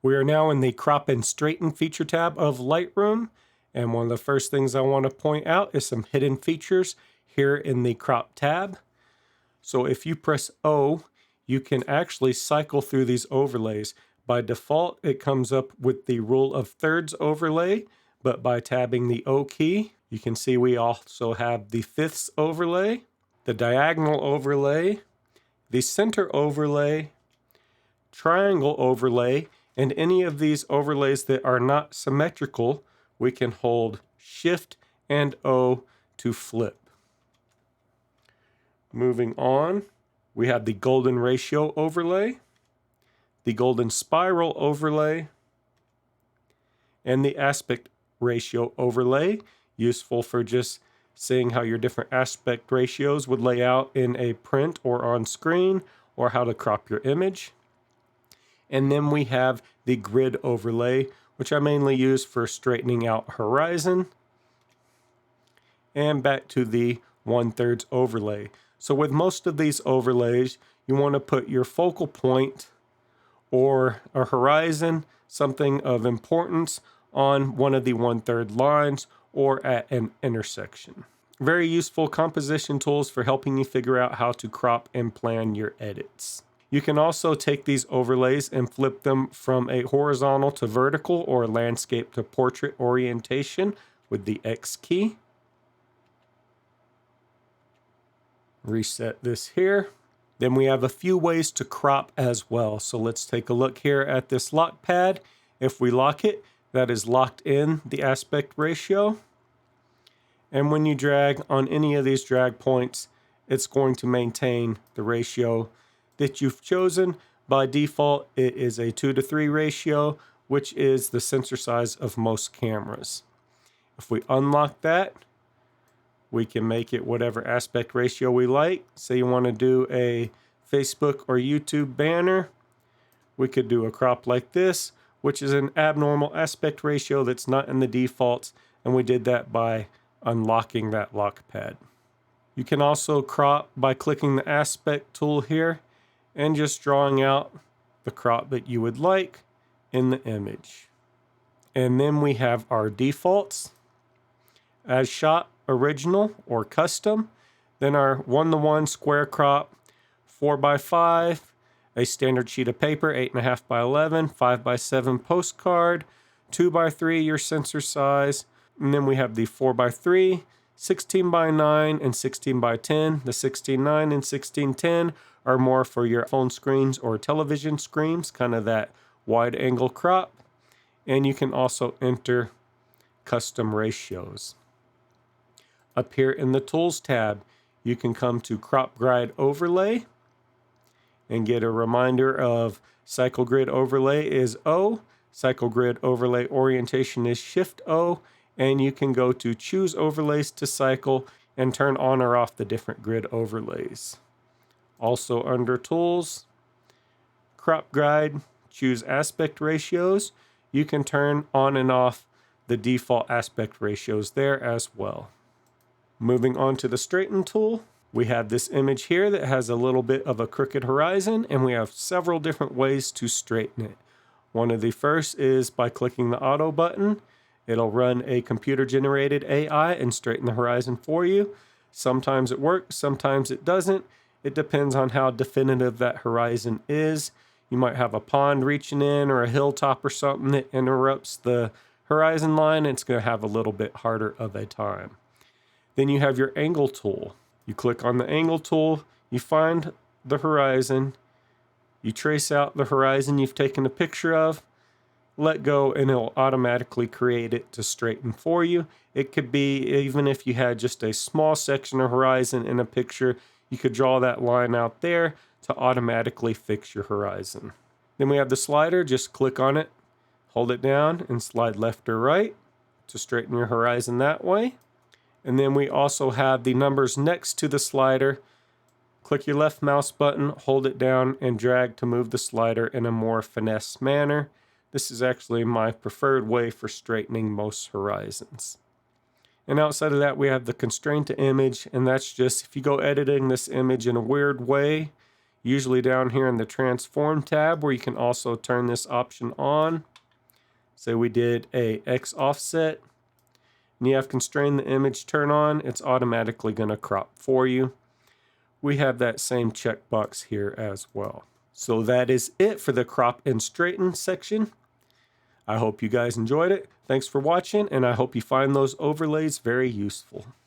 We are now in the Crop and Straighten feature tab of Lightroom, and one of the first things I want to point out is some hidden features here in the Crop tab. So if you press O, you can actually cycle through these overlays. By default, it comes up with the rule of thirds overlay, but by tabbing the O key, you can see we also have the fifths overlay, the diagonal overlay, the center overlay, triangle overlay, and any of these overlays that are not symmetrical, we can hold Shift and O to flip. Moving on, we have the golden ratio overlay, the golden spiral overlay, and the aspect ratio overlay, useful for just seeing how your different aspect ratios would lay out in a print or on screen, or how to crop your image. And then we have the grid overlay, which I mainly use for straightening out horizon. And back to the 1/3 overlay. So with most of these overlays, you want to put your focal point or a horizon, something of importance, on one of the 1/3 lines or at an intersection. Very useful composition tools for helping you figure out how to crop and plan your edits. You can also take these overlays and flip them from a horizontal to vertical or landscape to portrait orientation with the X key. Reset this here. Then we have a few ways to crop as well. So let's take a look here at this lock pad. If we lock it, that is locked in the aspect ratio. And when you drag on any of these drag points, it's going to maintain the ratio that you've chosen. By default, it is a 2:3 ratio, which is the sensor size of most cameras. If we unlock that, we can make it whatever aspect ratio we like. Say you want to do a Facebook or YouTube banner, we could do a crop like this, which is an abnormal aspect ratio that's not in the defaults, and we did that by unlocking that lock pad. You can also crop by clicking the aspect tool here and just drawing out the crop that you would like in the image. And then we have our defaults: as shot, original, or custom. Then our 1:1 square crop, 4:5, a standard sheet of paper, 8.5 by 11, 5 by 7 postcard, 2:3 your sensor size. And then we have the 4:3, 16:9, and 16:10. The 16:9 and 16:10 are more for your phone screens or television screens, kind of that wide angle crop. And you can also enter custom ratios. Up here in the Tools tab, you can come to Crop Grid Overlay and get a reminder of Cycle Grid Overlay is O, Cycle Grid Overlay Orientation is Shift O, and you can go to Choose Overlays to Cycle and turn on or off the different grid overlays. Also under Tools, Crop Guide, choose Aspect Ratios. You can turn on and off the default aspect ratios there as well. Moving on to the Straighten tool, we have this image here that has a little bit of a crooked horizon, and we have several different ways to straighten it. One of the first is by clicking the Auto button. It'll run a computer-generated AI and straighten the horizon for you. Sometimes it works, sometimes it doesn't. It depends on how definitive that horizon is. You might have a pond reaching in or a hilltop or something that interrupts the horizon line, and it's going to have a little bit harder of a time. Then you have your Angle tool. You click on the Angle tool, you find the horizon, you trace out the horizon you've taken a picture of, let go, and it'll automatically create it to straighten for you. It could be, even if you had just a small section of horizon in a picture, you could draw that line out there to automatically fix your horizon. Then we have the slider. Just click on it, hold it down, and slide left or right to straighten your horizon that way. And then we also have the numbers next to the slider. Click your left mouse button, hold it down, and drag to move the slider in a more finesse manner. This is actually my preferred way for straightening most horizons. And outside of that, we have the constraint to image, and that's just if you go editing this image in a weird way, usually down here in the transform tab, where you can also turn this option on. Say we did a X offset, and you have constrain the image turn on, it's automatically going to crop for you. We have that same checkbox here as well. So that is it for the crop and straighten section. I hope you guys enjoyed it. Thanks for watching, and I hope you find those overlays very useful.